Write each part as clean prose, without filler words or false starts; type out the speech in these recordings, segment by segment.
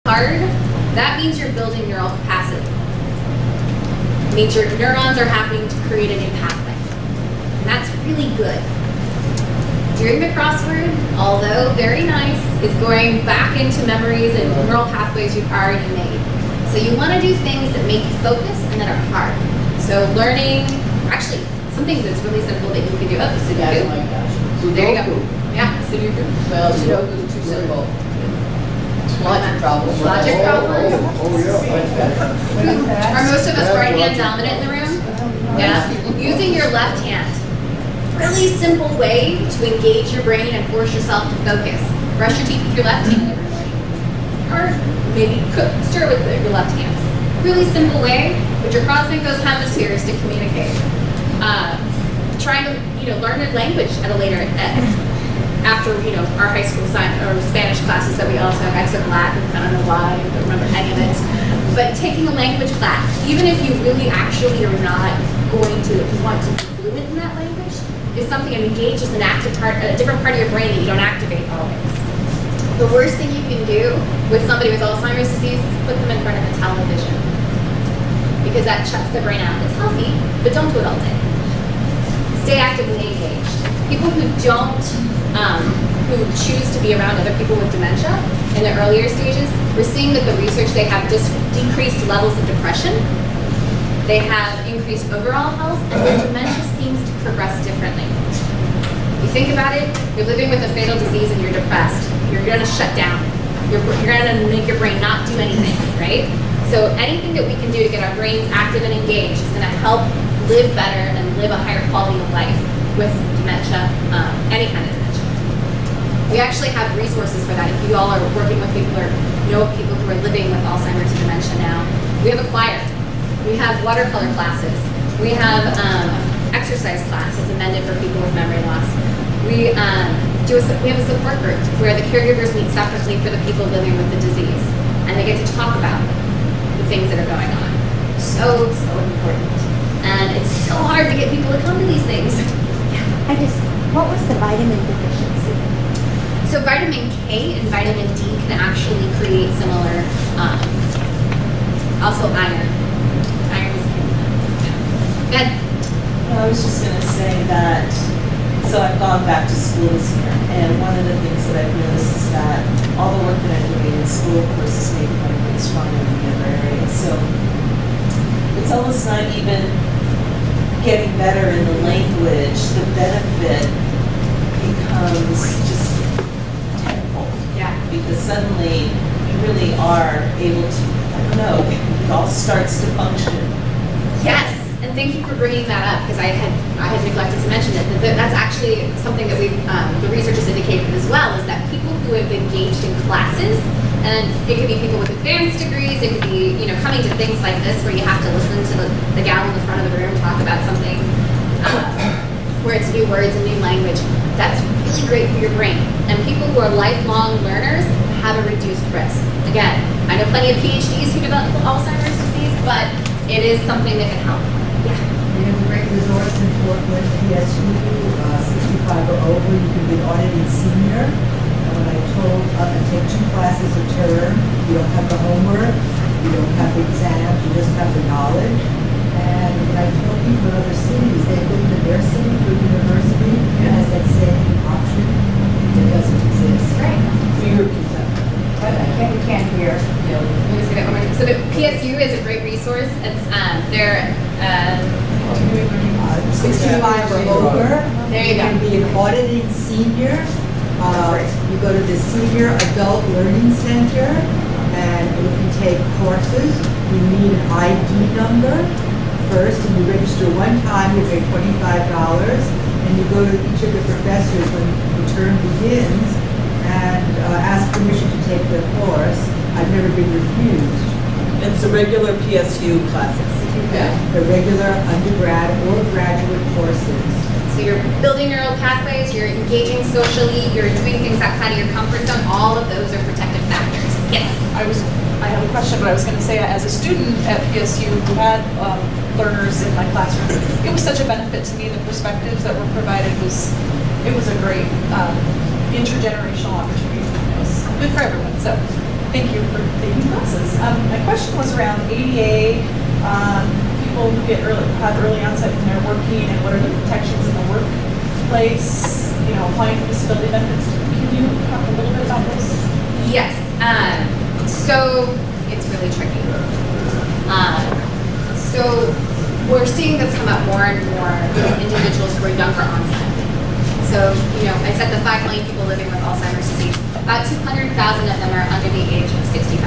hard, that means you're building neural capacity. It means your neurons are having to create a new pathway. And that's really good. Doing the crossword, although very nice, is going back into memories and neural pathways you've already made. So you want to do things that make you focus and that are hard. So learning, actually, something that's really simple that you can do. Oh, Sudoku. Oh my gosh. There you go. Yeah, Sudoku. Well, Sudoku is too simple. Logic problems. Logic problems. yeah. Are most of us right hand dominant in the room? Yeah. Using your left hand. Really simple way to engage your brain and force yourself to focus. Brush your teeth with your left hand every morning. Or maybe stir with your left hand. Really simple way, but you're crossing those hemispheres to communicate. Trying to learn a language at a later after our high school science or Spanish classes that we also have. I took Latin. I don't know why. I don't remember any of it. But taking a language class, even if you really actually are not going to want to be fluent in that language, is something that engages an active part, a different part of your brain that you don't activate always. The worst thing you can do with somebody with Alzheimer's disease is put them in front of a television, because that shuts their brain out. It's healthy, but don't do it all day. Stay actively engaged. People who who choose to be around other people with dementia in the earlier stages, we're seeing that the research, they have decreased levels of depression, they have increased overall health, and their dementia seems to progress differently. You think about it, you're living with a fatal disease and you're depressed, you're going to shut down. You're going to make your brain not do anything, right? So anything that we can do to get our brains active and engaged is going to help live better and live a higher quality of life with dementia, any kind of dementia. We actually have resources for that. If you all are working with people or know of people who are living with Alzheimer's and dementia now, we have a choir. We have watercolor classes. We have exercise classes amended for people with memory loss. We have a support group where the caregivers meet separately for the people living with the disease, and they get to talk about the things that are going on. So important. And it's so hard to get people to come to these things. What was the vitamin deficiency? So vitamin K and vitamin D can actually create similar, also iron. Iron is good. I was just going to say that, so I've gone back to school this year, and one of the things that I've noticed is that all the work that I'm doing in school, of course, is making my brain stronger in the other areas. So it's almost not even getting better in the language. The benefit becomes just tenfold. Yeah. Because suddenly you really are able to, I don't know, it all starts to function. Yes, and thank you for bringing that up, because I had neglected to mention it. That's actually something that the research has indicated as well, is that people who have engaged in classes, and it could be people with advanced degrees, it could be coming to things like this where you have to listen to the gal in the front of the room talk about something where it's new words and new language. That's really great for your brain. And people who are lifelong learners have a reduced risk. Again, I know plenty of PhDs who develop Alzheimer's disease, but it is something that can help. Yeah. We have a great resource in Fort Worth, PSU, 65 or over. You can be an audited senior. And when I told up and take 2 classes a term, you don't have the homework, you don't have the exams, you just have the knowledge. And when I tell people in other cities, they go to their city for university, and has that same option. It doesn't exist. Right. We can't hear. Let me say that one more time. So the PSU is a great resource. It's they're 65 or over. There you You can go. be an auditing senior. You go to the Senior Adult Learning Center, and you can take courses. You need an ID number first, and you register one time. You pay $25, and you go to each of the professors when the term begins and ask permission to take the course. I've never been refused. It's the regular PSU classes. Yeah. The regular undergrad or graduate courses. So you're building neural pathways, you're engaging socially, you're doing things outside of your comfort zone. All of those are protective factors. Yes. I have a question, but I was going to say, as a student at PSU who had learners in my classroom, it was such a benefit to me. The perspectives that were provided was a great intergenerational opportunity. It was good for everyone. So Thank you for taking classes. My question was around ADA, people who have early onset when they're working, and what are the protections in the workplace, applying for disability benefits. Can you talk a little bit about this? Yes. So it's really tricky. So we're seeing this come up more and more with individuals who are younger onset. So, I said the 5 million people living with Alzheimer's disease, about 200,000 of them are under the age of 65.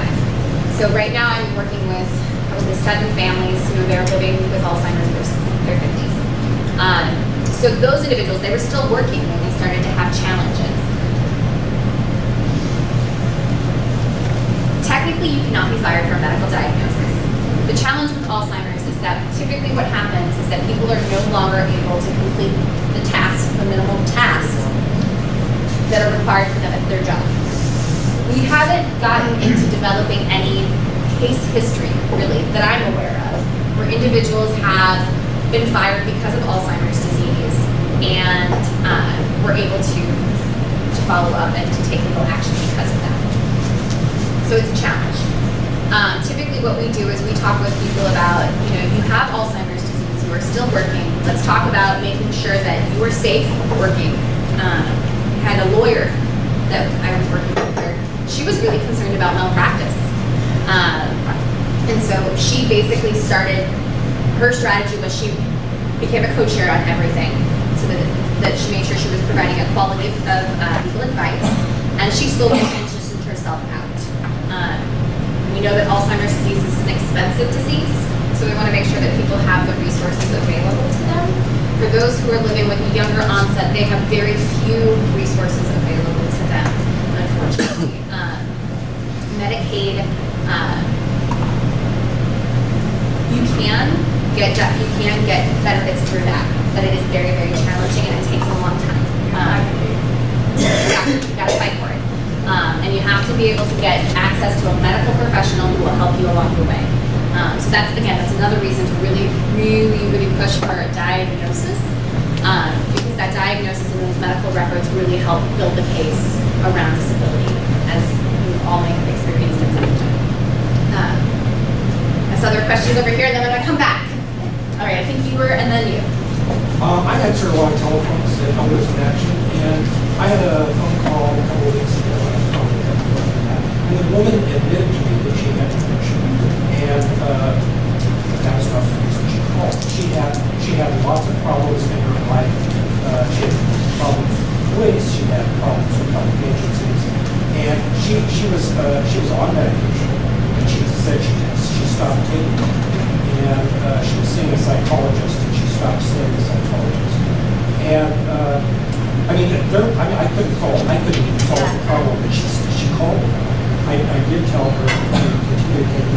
So right now I'm working with probably 7 families who they're living with Alzheimer's in their 50s. So those individuals, they were still working when they started to have challenges. Technically, you cannot be fired for a medical diagnosis. The challenge with Alzheimer's is that typically what happens is that people are no longer able to complete the tasks, the minimal tasks that are required for them at their job. We haven't gotten into developing any case history, really, that I'm aware of, where individuals have been fired because of Alzheimer's disease and were able to follow up and to take legal action because of that. So it's a challenge. Typically what we do is we talk with people about, you have Alzheimer's disease, you are still working. Let's talk about making sure that you are safe working. I had a lawyer that I was working with her. She was really concerned about malpractice. And so she basically started, her strategy was she became a co-chair on everything so that she made sure she was providing a quality of legal advice, and she slowly transitioned herself out. We know that Alzheimer's disease is an expensive disease, so we want to make sure that people have the resources available to them. For those who are living with a younger onset, they have very few resources available to them, unfortunately. Medicaid, you can get benefits through that, but it is very, very challenging and it takes a long time. Exactly, you gotta fight for it. And you have to be able to get access to a medical professional who will help you along the way. So that's another reason to really, really, really push for a diagnosis, because that diagnosis and those medical records really help build the case around disability, as we all may have experienced at some time. I saw there are questions over here, and then I'm gonna come back. All right, I think you were, and then you. I answer a lot of telephones at Elders in Action, and I had a phone call a couple of weeks ago, and the woman admitted to me that she had dementia, and that was not the reason she called. She had lots of problems in her life. She had problems with weight, she had problems with health agencies, and she was on medication, and she said she stopped taking it, and she was seeing a psychologist, and she stopped seeing the psychologist. And I couldn't even solve the problem, but she called me. I did tell her to continue taking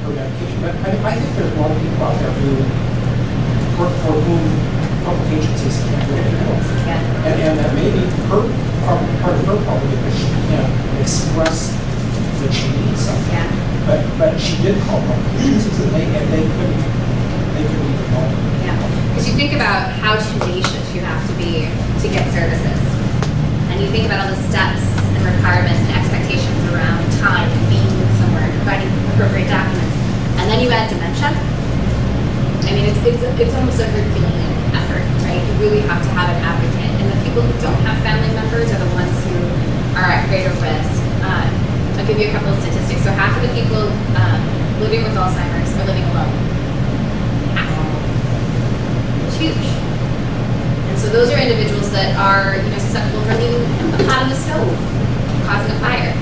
her medication, but I think there's a lot of people out there for whom public agencies can't really help. Yeah. And that maybe part of her problem because she can't express that she needs something. Yeah. But she did call public agencies, and they couldn't even help her. Yeah, because you think about how tenacious you have to be to get services. And you think about all the steps and requirements and expectations around time and being somewhere, providing appropriate documents. And then you add dementia. I mean, it's almost a Herculean effort, right? You really have to have an advocate. And the people who don't have family members are the ones who are at greater risk. I'll give you a couple of statistics. So half of the people living with Alzheimer's are living alone. Half. It's huge. And so those are individuals that are, susceptible for leaving a pot on the stove, causing a fire,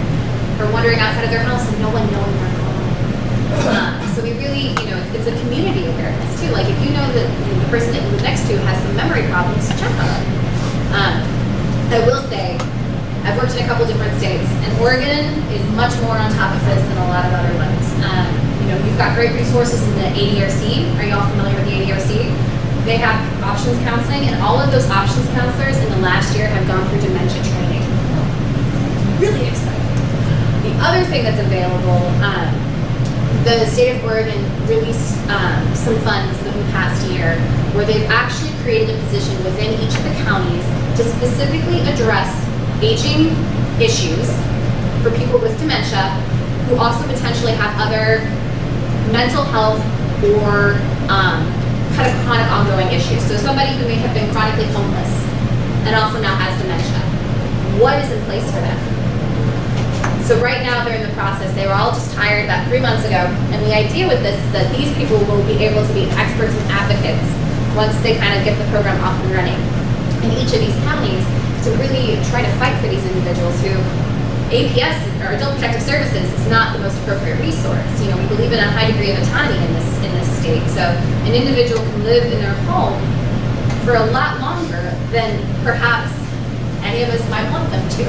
or wandering outside of their house and no one knowing where they're going. So we really, it's a community awareness too. Like if you know that the person that you live next to has some memory problems, check on them. I will say, I've worked in a couple different states, and Oregon is much more on top of this than a lot of other ones. You've got great resources in the ADRC. Are you all familiar with the ADRC? They have options counseling, and all of those options counselors in the last year have gone through dementia training. Really exciting. The other thing that's available, the state of Oregon released some funds in the past year where they've actually created a position within each of the counties to specifically address aging issues for people with dementia who also potentially have other mental health or kind of chronic ongoing issues. So somebody who may have been chronically homeless and also now has dementia. What is in place for them? So right now they're in the process. They were all just hired about 3 months ago. And the idea with this is that these people will be able to be experts and advocates once they kind of get the program off and running in each of these counties to really try to fight for these individuals who APS, or Adult Protective Services, is not the most appropriate resource. You know, we believe in a high degree of autonomy in this state. So an individual can live in their home for a lot longer than perhaps any of us might want them to.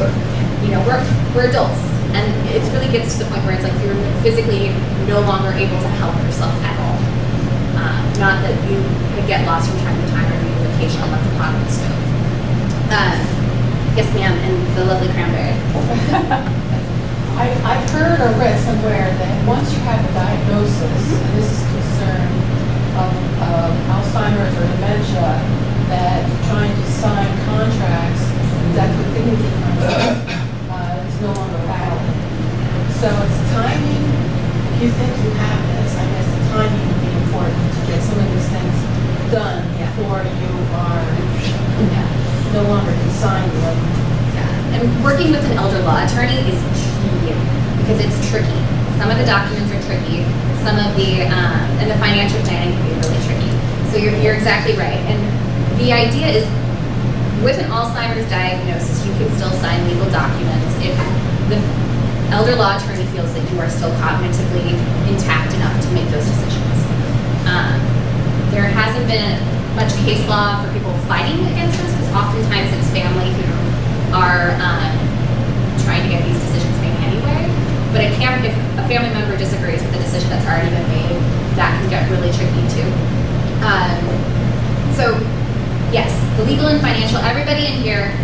You know, we're adults, and it really gets to the point where it's like you're physically no longer able to help yourself at all. Not that you get lost from time to time or need an occasional left pot on the stove. Yes, ma'am, and the lovely cranberry. I've heard or read somewhere that once you have a diagnosis, and this is concern of Alzheimer's or dementia, that trying to sign contracts, that dignity contract, is no longer valid. So it's timing. If you think you have this, I guess the timing would be important to get some of these things done before you are no longer can sign them. And working with an elder law attorney is key because it's tricky. Some of the documents are tricky. Some of the and the financial planning can be really tricky. So you're exactly right. And the idea is, with an Alzheimer's diagnosis, you can still sign legal documents if the elder law attorney feels that you are still cognitively intact enough to make those decisions. There hasn't been much case law for people fighting against this because oftentimes it's family who are trying to get these decisions made anyway. But if a family member disagrees with the decision that's already been made, that can get really tricky too. So yes, the legal and financial, everybody in here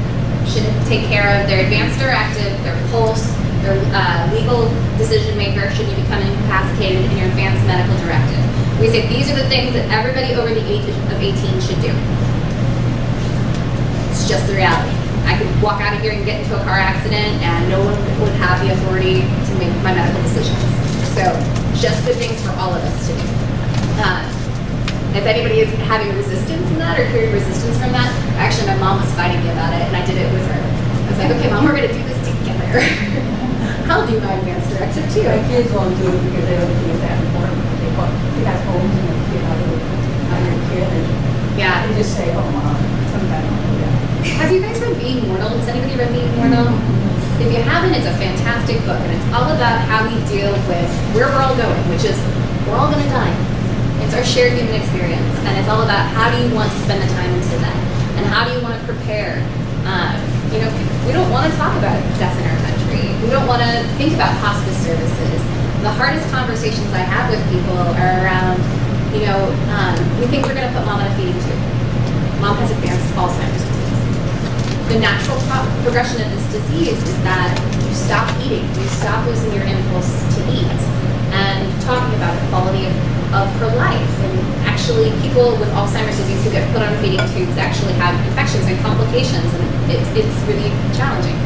should take care of their advance directive, their pulse, their legal decision maker should you become incapacitated, in your advance medical directive. We say these are the things that everybody over the age of 18 should do. It's just the reality. I could walk out of here and get into a car accident and no one would have the authority to make my medical decisions. So just good things for all of us to do. If anybody is having resistance in that or hearing resistance from that, actually my mom was fighting me about it and I did it with her. I was like, okay, Mom, we're going to do this together. I'll do my advance directive too. My kids won't do it because they don't think it's that important. They got homes and they kid out of your kid and Yeah. they just say, oh, Mom, sometimes I'll do that. Have you guys read Being Mortal? Has anybody read Being Mortal? If you haven't, it's a fantastic book, and it's all about how we deal with where we're all going, which is we're all going to die. It's our shared human experience, and it's all about how do you want to spend the time into that, and how do you want to prepare. You know, we don't want to talk about death in our country. We don't want to think about hospice services. The hardest conversations I have with people are around, you know, we think we're going to put Mom on a feeding tube. Mom has advanced Alzheimer's disease. The natural progression of this disease is that you stop eating, you stop losing your impulse to eat, and talking about the quality of her life. And actually, people with Alzheimer's disease who get put on feeding tubes actually have infections and complications, and it's really challenging.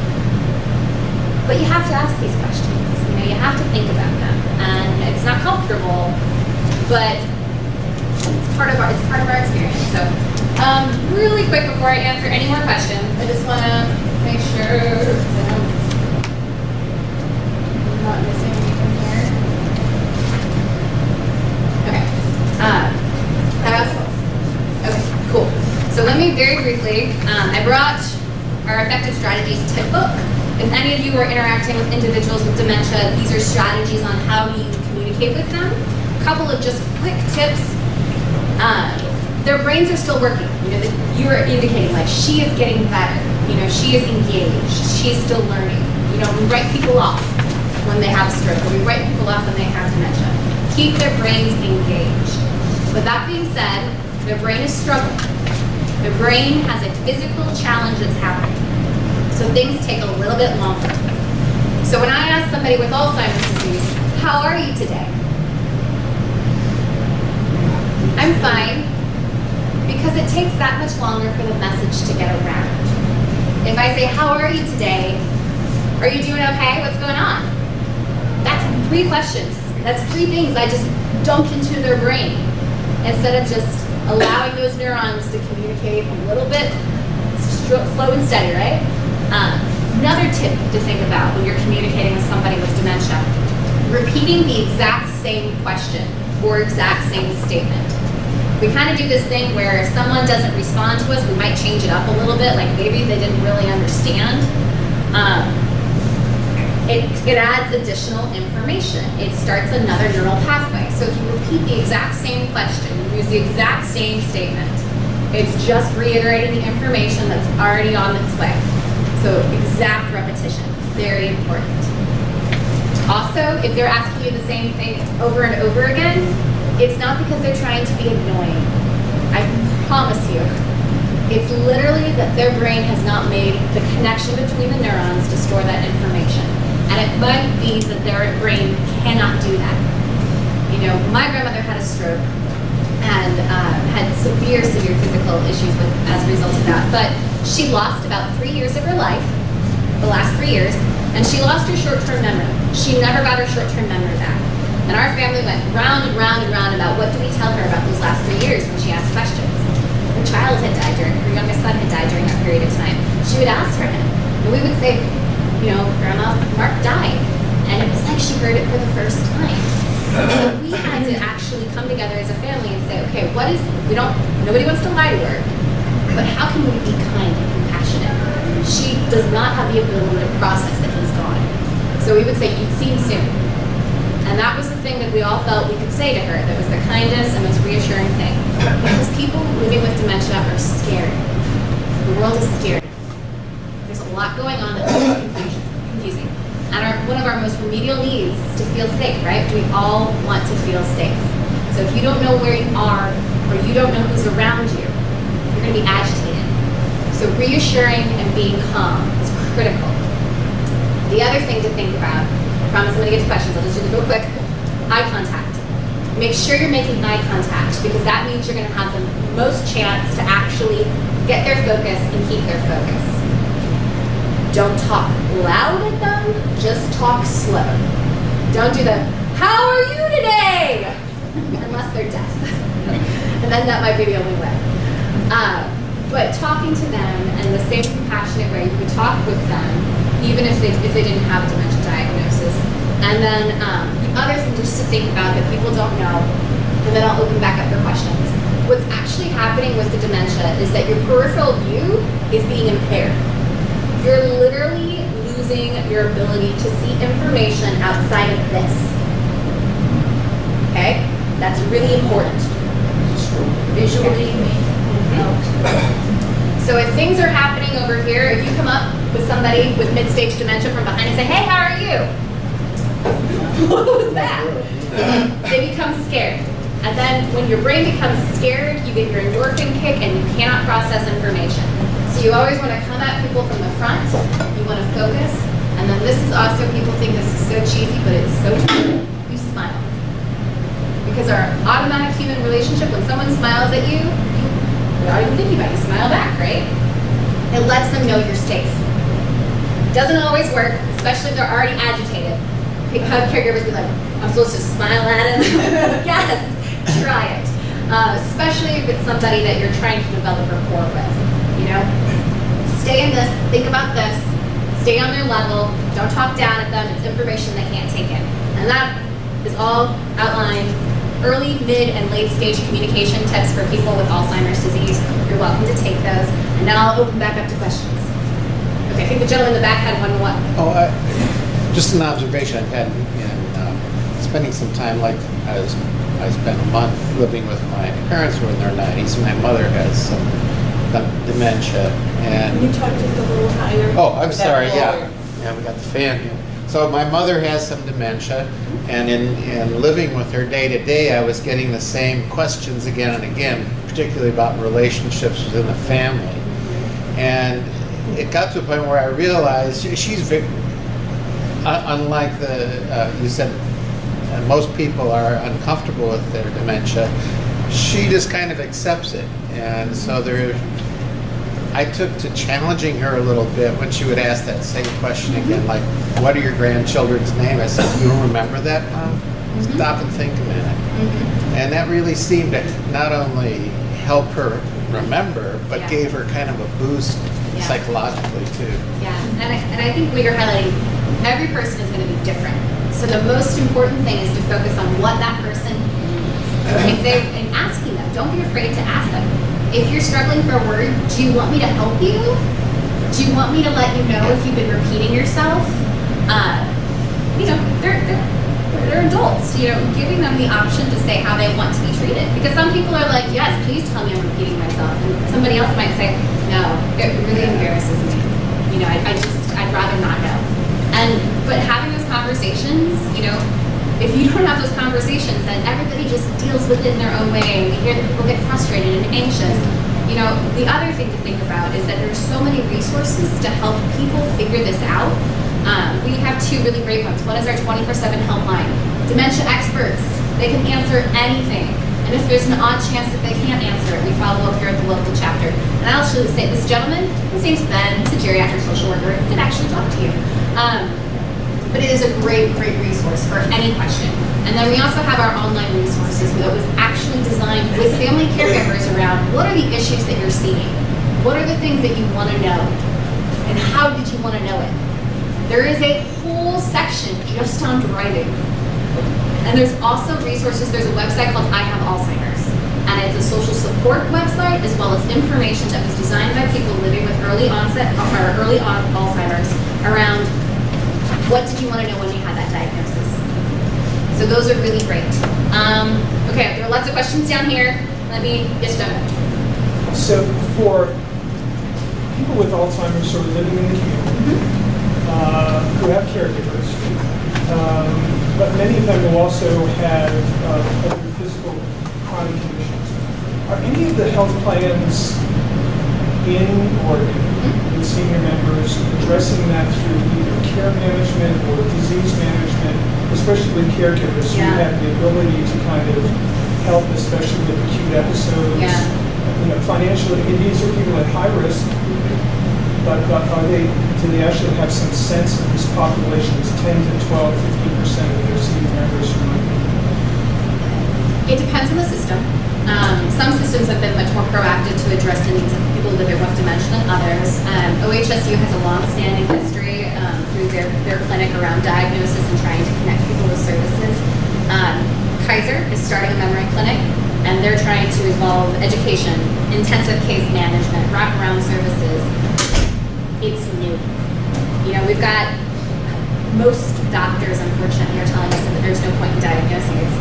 But you have to ask these questions. You know, you have to think about them, and it's not comfortable, but it's part of our experience. So, really quick before I answer any more questions, I just want to make sure I'm not missing anything here. Okay. Okay, cool. So let me very briefly, I brought our Effective Strategies tip book. If any of you are interacting with individuals with dementia, these are strategies on how do you communicate with them. A couple of just quick tips. Their brains are still working. You know, you were indicating like she is getting better. You know, she is engaged. She's still learning. You know, we write people off when they have a stroke, or we write people off when they have dementia. Keep their brains engaged. With that being said, their brain is struggling. Their brain has a physical challenge that's happening. So things take a little bit longer. So when I ask somebody with Alzheimer's disease, how are you today? I'm fine, because it takes that much longer for the message to get around. If I say, how are you today? Are you doing okay? What's going on? That's 3 questions. That's 3 things I just dumped into their brain instead of just allowing those neurons to communicate a little bit slow and steady, right? Another tip to think about when you're communicating with somebody with dementia, repeating the exact same question or exact same statement. We kind of do this thing where if someone doesn't respond to us, we might change it up a little bit, like maybe they didn't really understand. It adds additional information. It starts another neural pathway. So if you repeat the exact same question, you use the exact same statement, it's just reiterating the information that's already on its way. So exact repetition, very important. Also, if they're asking you the same thing over and over again, it's not because they're trying to be annoying. I promise you. It's literally that their brain has not made the connection between the neurons to store that information. And it might be that their brain cannot do that. You know, my grandmother had a stroke and had severe physical issues as a result of that. But she lost about 3 years of her life, the last 3 years, and she lost her short-term memory. She never got her short-term memory back. And our family went round and round and round about what do we tell her about those last 3 years when she asked questions. Her child had died her youngest son had died during that period of time. She would ask for him. And we would say, you know, Grandma, Mark died. And it was like she heard it for the first time. So we had to actually come together as a family and say, okay, nobody wants to lie to her, but how can we be kind and compassionate? She does not have the ability to process that he's gone. So we would say, you'd see him soon. And that was the thing that we all felt we could say to her that was the kindest and most reassuring thing. Because people living with dementia are scared. The world is scared. There's a lot going on that's confusing. And one of our most remedial needs is to feel safe, right? We all want to feel safe. So if you don't know where you are or you don't know who's around you, you're going to be agitated. So reassuring and being calm is critical. The other thing to think about, I promise I'm going to get to questions, I'll just do this real quick, eye contact. Make sure you're making eye contact because that means you're going to have the most chance to actually get their focus and keep their focus. Don't talk loud at them, just talk slow. Don't do the, how are you today? Unless they're deaf. And then that might be the only way. But talking to them in the same compassionate way you would talk with them, even if they didn't have a dementia diagnosis. And then the other thing just to think about that people don't know, and then I'll open back up for questions. What's actually happening with the dementia is that your peripheral view is being impaired. You're literally losing your ability to see information outside of this. Okay? That's really important. Visually. So if things are happening over here, if you come up with somebody with mid-stage dementia from behind and say, hey, how are you? What was that? They become scared. And then when your brain becomes scared, you get your endorphin kick and you cannot process information. So you always want to come at people from the front, you want to focus, and then this is also, people think this is so cheesy, but it's so true, you smile. Because our automatic human relationship, when someone smiles at you, without even thinking about it, you smile back, right? It lets them know you're safe. Doesn't always work, especially if they're already agitated. Have caregivers be like, I'm supposed to smile at him? Yes, try it. Especially if it's somebody that you're trying to develop rapport with. You know, stay in this, think about this, stay on their level, don't talk down at them, it's information they can't take in. And that is all outlined, early, mid, and late stage communication tips for people with Alzheimer's disease. You're welcome to take those. And now I'll open back up to questions. Okay, I think the gentleman in the back had one more. Oh, just an observation I've had in spending some time, like I spent a month living with my parents who are in their 90s, and my mother has some dementia. And Can you talk just a little higher? oh, I'm sorry, Lower. yeah, we got the fan here. So my mother has some dementia, and in living with her day to day, I was getting the same questions again and again, particularly about relationships within the family. And it got to a point where I realized she's very, unlike you said, most people are uncomfortable with their dementia. She just kind of accepts it, and so I took to challenging her a little bit when she would ask that same question again, like, what are your grandchildren's name? I said, you don't remember that, Mom? Stop and think a minute. And that really seemed to not only help her remember, but Yeah. gave her kind of a boost Yeah. psychologically too. Yeah, and I think what you're highlighting, every person is going to be different. So the most important thing is to focus on what that person needs. And asking them, don't be afraid to ask them. If you're struggling for a word, do you want me to help you? Do you want me to let you know if you've been repeating yourself? You know, they're adults, you know, giving them the option to say how they want to be treated. Because some people are like, yes, please tell me I'm repeating myself. And somebody else might say, no, it really embarrasses me. You know, I'd rather not know. But having those conversations, you know, if you don't have those conversations, then everybody just deals with it in their own way. And we hear that people get frustrated and anxious. You know, the other thing to think about is that there's so many resources to help people figure this out. We have two really great ones. One is our 24/7 helpline. Dementia experts, they can answer anything. And if there's an odd chance that they can't answer it, we follow up here at the local chapter. And I'll actually say, this gentleman, his name's Ben, he's a geriatric social worker, he can actually talk to you. But it is a great, great resource for any question. And then we also have our online resources that was actually designed with family caregivers around what are the issues that you're seeing? What are the things that you want to know? And how did you want to know it? There is a whole section just on driving. And there's also resources, there's a website called I Have Alzheimer's. And it's a social support website as well as information that was designed by people living with early onset or early on Alzheimer's around what did you want to know when you had that diagnosis. So those are really great. Okay, there are lots of questions down here. Yes, Jonah. So for people with Alzheimer's who are living in the community, who have caregivers, but many of them will also have other physical chronic conditions. Are any of the health plans in Oregon with senior members addressing that through either care management or disease management, especially with caregivers who Yeah. have the ability to kind of help, especially with acute episodes? Yeah. You know, financially, these are people at high risk, but do they actually have some sense of this population is 10 to 12, 15% of their senior members who might be? It depends on the system. Some systems have been much more proactive to address the needs of people living with dementia than others. OHSU has a long-standing history through their clinic around diagnosis and trying to connect people with services. Kaiser is starting a memory clinic, and they're trying to evolve education, intensive case management, wraparound services. It's new. You know, we've got most doctors, unfortunately, are telling us that there's no point in diagnosing. It's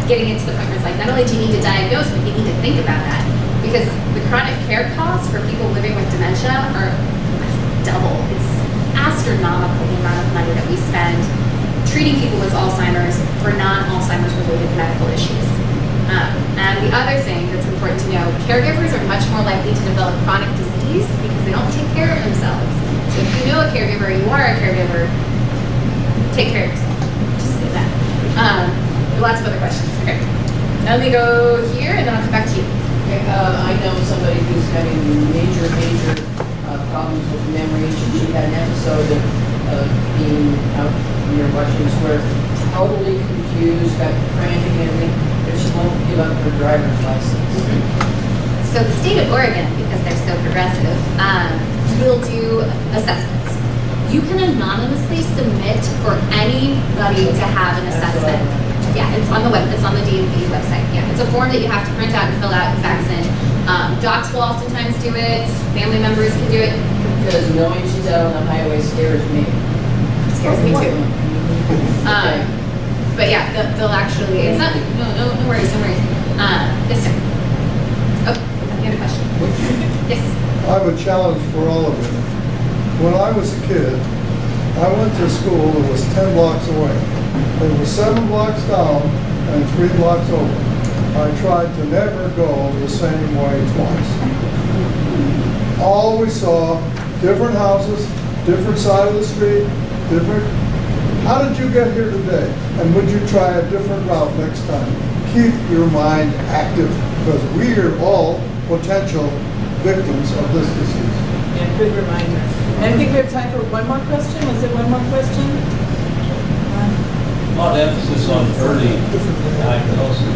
getting into the point where it's like, not only do you need to diagnose, but you need to think about that. Because the chronic care costs for people living with dementia are double. It's astronomical, the amount of money that we spend treating people with Alzheimer's for non-Alzheimer's related medical issues. And the other thing that's important to know, caregivers are much more likely to develop chronic disease because they don't take care of themselves. So if you know a caregiver, you are a caregiver, take care of yourself. Just say that. Lots of other questions. Okay. Now let me go here and then I'll come back to you. Okay, I know somebody who's having major problems with memory. She had an episode of being out near Washington Square, totally confused, got frantic and everything, but she won't give up her driver's license. So the state of Oregon, because they're so progressive, will do assessments. You can anonymously submit for anybody to have an assessment. Yeah, it's on the DMV website. Yeah, it's a form that you have to print out and fill out and fax in. Docs will oftentimes do it. Family members can do it. Because knowing she's out on the highway scares me. Scares me too. But yeah, they'll actually. It's not. No worries. Yes, sir. Oh, you had a question. Yes. I have a challenge for all of you. When I was a kid, I went to school that was 10 blocks away. It was 7 blocks down and 3 blocks over. I tried to never go the same way twice. Always saw different houses, different side of the street, different. How did you get here today? And would you try a different route next time? Keep your mind active because we are all potential victims of this disease. Yeah, good reminder. And I think we have time for one more question. Was there one more question? A lot of emphasis on early diagnosis.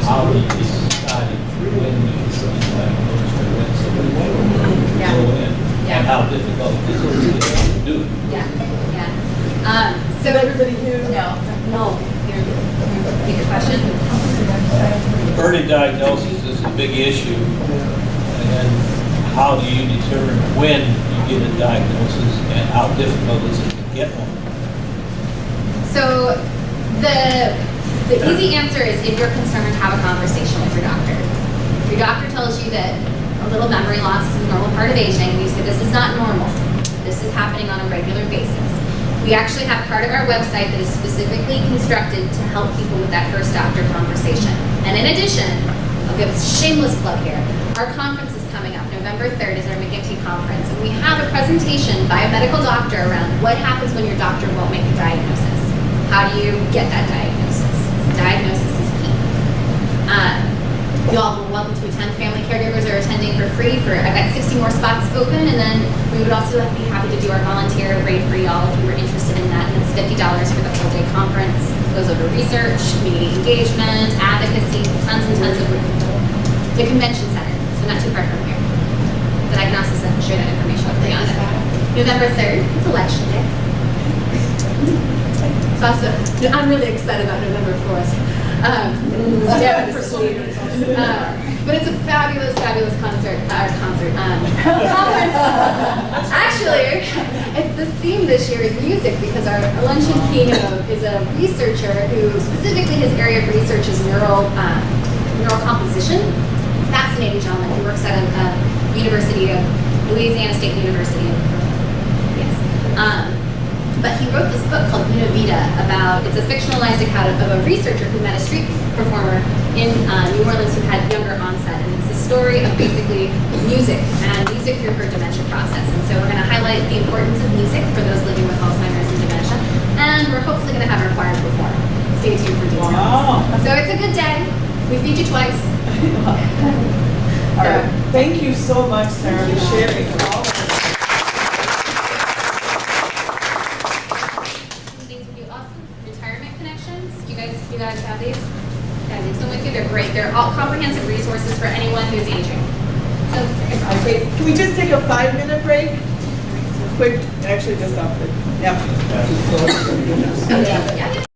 How do you decide when you should be diagnosed or when somebody should Yeah. go in? Yeah. And how difficult it is to do it? Yeah, yeah. So Did everybody hear? no. Repeat your question. Early diagnosis is a big issue. And how do you determine when you get a diagnosis and how difficult is it to get one? So the easy answer is, if you're concerned, have a conversation with your doctor. If your doctor tells you that a little memory loss is a normal part of aging, and you say this is not normal, this is happening on a regular basis. We actually have part of our website that is specifically constructed to help people with that first doctor conversation. And in addition, I'll give a shameless plug here. Our conference is coming up. November 3rd is our McGinty conference. And we have a presentation by a medical doctor around what happens when your doctor won't make a diagnosis. How do you get that diagnosis? Diagnosis is key. You all are welcome to attend. Family caregivers are attending for free. I've got 60 more spots open, and then we would also be happy to do our volunteer rate for y'all if you were interested in that. And it's $50 for the full day conference. It goes over research, community engagement, advocacy, tons and tons of the convention center, so not too far from here. But I can also share that information with you on it. November 3rd, it's election day. So also, I'm really excited about November 4th. But it's a fabulous, fabulous conference. Actually, the theme this year is music, because our luncheon keynote is a researcher who, specifically his area of research is neural composition. Fascinating gentleman who works at a University of Louisiana State University. Yes. But he wrote this book called Una Vida it's a fictionalized account of a researcher who met a street performer in New Orleans who had younger onset. And it's a story of basically music and music through her dementia process. And so we're going to highlight the importance of music for those living with Alzheimer's and dementia. And we're hopefully going to have our choir perform. Stay tuned for details. Wow. So it's a good day. We feed you twice. All right. Thank you so much, Sarah, for sharing all of this. Things would be awesome. Retirement connections. Do you guys have these? Yeah, leave some with you. They're great. They're all comprehensive resources for anyone who's aging. So, Okay, can we just take a 5-minute break? Quick, actually just up it. Yep. yeah.